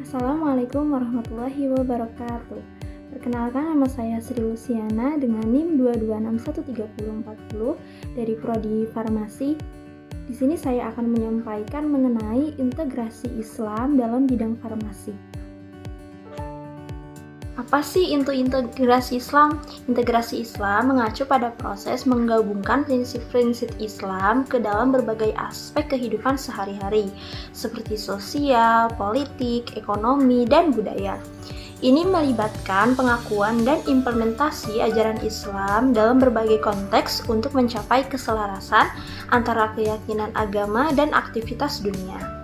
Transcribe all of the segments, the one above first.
Assalamualaikum warahmatullahi wabarakatuh. Perkenalkan, nama saya Sri Luciana dengan NIM 2261340 dari Prodi Farmasi. Di sini saya akan menyampaikan mengenai integrasi Islam dalam bidang farmasi. Apa sih itu integrasi Islam? Integrasi Islam mengacu pada proses menggabungkan prinsip-prinsip Islam ke dalam berbagai aspek kehidupan sehari-hari, seperti sosial, politik, ekonomi, dan budaya. Ini melibatkan pengakuan dan implementasi ajaran Islam dalam berbagai konteks untuk mencapai keselarasan antara keyakinan agama dan aktivitas dunia.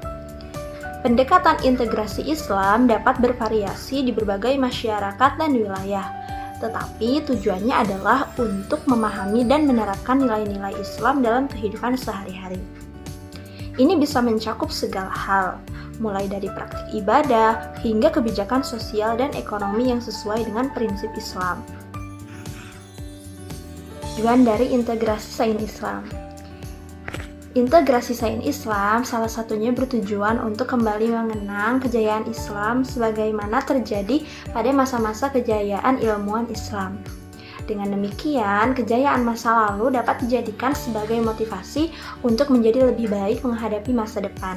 Pendekatan integrasi Islam dapat bervariasi di berbagai masyarakat dan wilayah, tetapi tujuannya adalah untuk memahami dan menerapkan nilai-nilai Islam dalam kehidupan sehari-hari. Ini bisa mencakup segala hal, mulai dari praktik ibadah hingga kebijakan sosial dan ekonomi yang sesuai dengan prinsip Islam. Tujuan dari integrasi sains Islam. Integrasi sains Islam salah satunya bertujuan untuk kembali mengenang kejayaan Islam sebagaimana terjadi pada masa-masa kejayaan ilmuwan Islam. Dengan demikian, kejayaan masa lalu dapat dijadikan sebagai motivasi untuk menjadi lebih baik menghadapi masa depan.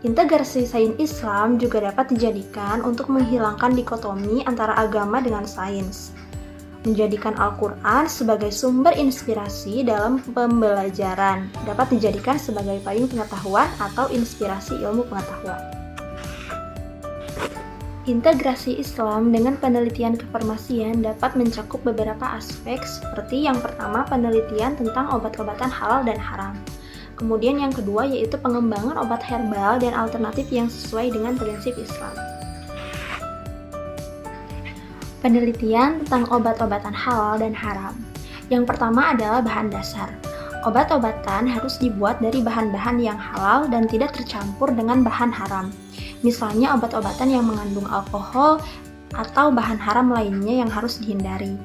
Integrasi sains Islam juga dapat dijadikan untuk menghilangkan dikotomi antara agama dengan sains, menjadikan Al-Quran sebagai sumber inspirasi dalam pembelajaran, dapat dijadikan sebagai payung pengetahuan atau inspirasi ilmu pengetahuan. Integrasi Islam dengan penelitian kefarmasian dapat mencakup beberapa aspek seperti yang pertama penelitian tentang obat-obatan halal dan haram. Kemudian yang kedua yaitu pengembangan obat herbal dan alternatif yang sesuai dengan prinsip Islam. Penelitian tentang obat-obatan halal dan haram. Yang pertama adalah bahan dasar. Obat-obatan harus dibuat dari bahan-bahan yang halal dan tidak tercampur dengan bahan haram. Misalnya obat-obatan yang mengandung alkohol atau bahan haram lainnya yang harus dihindari.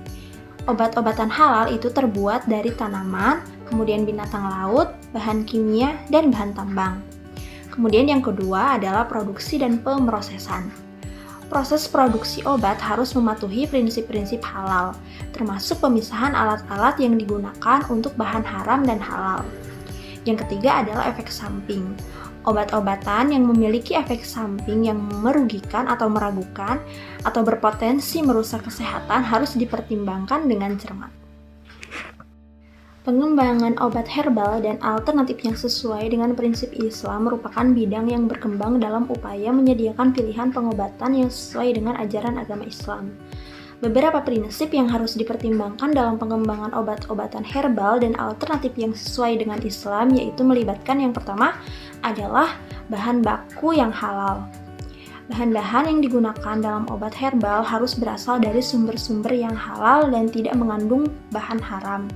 Obat-obatan halal itu terbuat dari tanaman, kemudian binatang laut, bahan kimia, dan bahan tambang. Kemudian yang kedua adalah produksi dan pemrosesan. Proses produksi obat harus mematuhi prinsip-prinsip halal, termasuk pemisahan alat-alat yang digunakan untuk bahan haram dan halal. Yang ketiga adalah efek samping. Obat-obatan yang memiliki efek samping yang merugikan atau meragukan atau berpotensi merusak kesehatan harus dipertimbangkan dengan cermat. Pengembangan obat herbal dan alternatif yang sesuai dengan prinsip Islam merupakan bidang yang berkembang dalam upaya menyediakan pilihan pengobatan yang sesuai dengan ajaran agama Islam. Beberapa prinsip yang harus dipertimbangkan dalam pengembangan obat-obatan herbal dan alternatif yang sesuai dengan Islam yaitu melibatkan yang pertama adalah bahan baku yang halal. Bahan-bahan yang digunakan dalam obat herbal harus berasal dari sumber-sumber yang halal dan tidak mengandung bahan haram.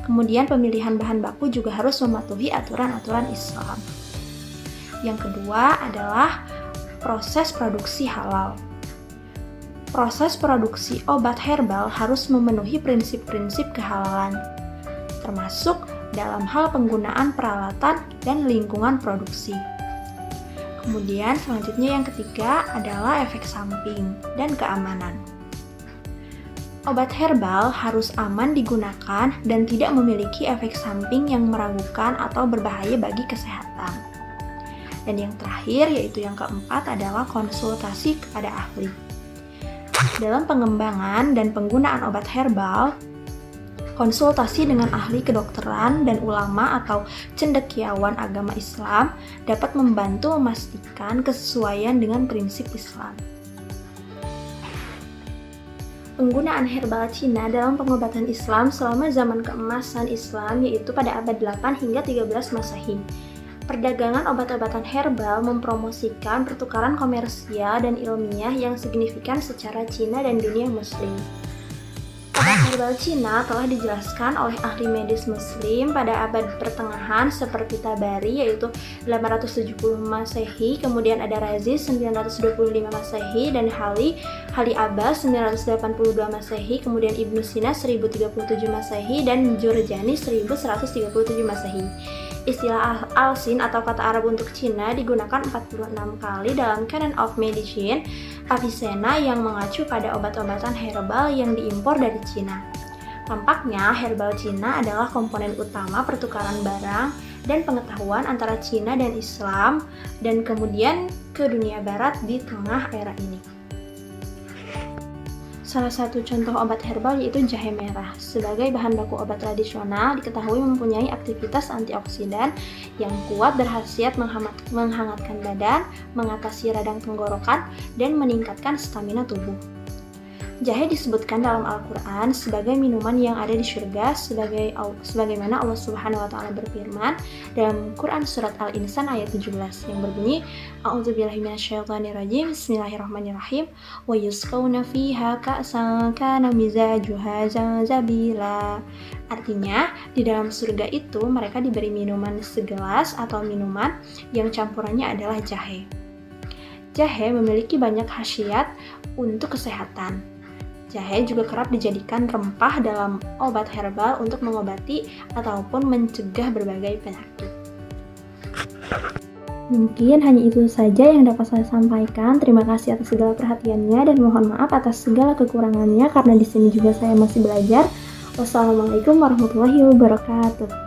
Kemudian pemilihan bahan baku juga harus mematuhi aturan-aturan Islam. Yang kedua adalah proses produksi halal. Proses produksi obat herbal harus memenuhi prinsip-prinsip kehalalan, termasuk dalam hal penggunaan peralatan dan lingkungan produksi. Kemudian selanjutnya yang ketiga adalah efek samping dan keamanan. Obat herbal harus aman digunakan dan tidak memiliki efek samping yang meragukan atau berbahaya bagi kesehatan. Dan yang terakhir yaitu yang keempat adalah konsultasi kepada ahli. Dalam pengembangan dan penggunaan obat herbal, konsultasi dengan ahli kedokteran dan ulama atau cendekiawan agama Islam dapat membantu memastikan kesesuaian dengan prinsip Islam. Penggunaan herbal Cina dalam pengobatan Islam selama zaman keemasan Islam yaitu pada abad 8 hingga 13 Masehi. Perdagangan obat-obatan herbal mempromosikan pertukaran komersial dan ilmiah yang signifikan secara Cina dan dunia Muslim. Obat herbal Cina telah dijelaskan oleh ahli medis Muslim pada abad pertengahan seperti Tabari yaitu 870 Masehi, kemudian ada Razi 925 Masehi dan Hali Abbas 982 Masehi, kemudian Ibnu Sina 1037 Masehi dan Jurjani 1137 Masehi. Istilah alsin atau kata Arab untuk Cina digunakan 46 kali dalam Canon of Medicine Avicenna yang mengacu pada obat-obatan herbal yang diimpor dari Cina. Tampaknya herbal Cina adalah komponen utama pertukaran barang dan pengetahuan antara Cina dan Islam dan kemudian ke dunia barat di tengah era ini. Salah satu contoh obat herbal yaitu jahe merah. Sebagai bahan baku obat tradisional, diketahui mempunyai aktivitas antioksidan yang kuat berkhasiat menghangatkan badan, mengatasi radang tenggorokan, dan meningkatkan stamina tubuh. Jahe disebutkan dalam Al-Quran sebagai minuman yang ada di surga, sebagaimana Allah Subhanahu wa Ta'ala berfirman dalam Quran Surat Al-Insan ayat 17 yang berbunyi, A'udzubillahi minasyaitonirrajim, Bismillahirrahmanirrahim, wa yusqawna fiha ka'san kana mizajuha zanjabila. Artinya, di dalam surga itu mereka diberi minuman segelas atau minuman yang campurannya adalah jahe. Jahe memiliki banyak khasiat untuk kesehatan. Jahe juga kerap dijadikan rempah dalam obat herbal untuk mengobati ataupun mencegah berbagai penyakit. Mungkin hanya itu saja yang dapat saya sampaikan. Terima kasih atas segala perhatiannya dan mohon maaf atas segala kekurangannya karena di sini juga saya masih belajar. Wassalamualaikum warahmatullahi wabarakatuh.